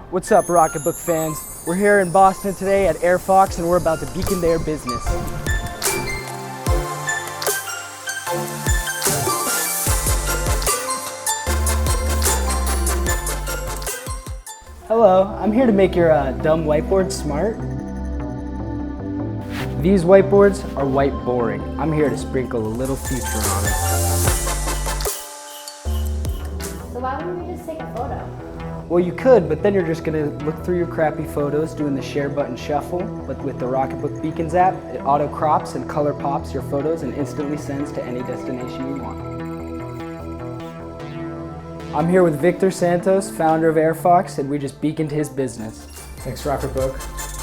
What's up, Rocketbook fans? We're here in Boston today at Airfox and we're about to beacon their business. Hello, I'm here to make your dumb whiteboard smart. These whiteboards are white boring. I'm here to sprinkle a little future on it. So why wouldn't we just take a photo? Well, you could, but then you're just gonna look through your crappy photos doing the share button shuffle. But with the Rocketbook Beacons app, it auto crops and color pops your photos and instantly sends to any destination you want. I'm here with Victor Santos, founder of Airfox, and we just beaconed his business. Thanks, Rocketbook.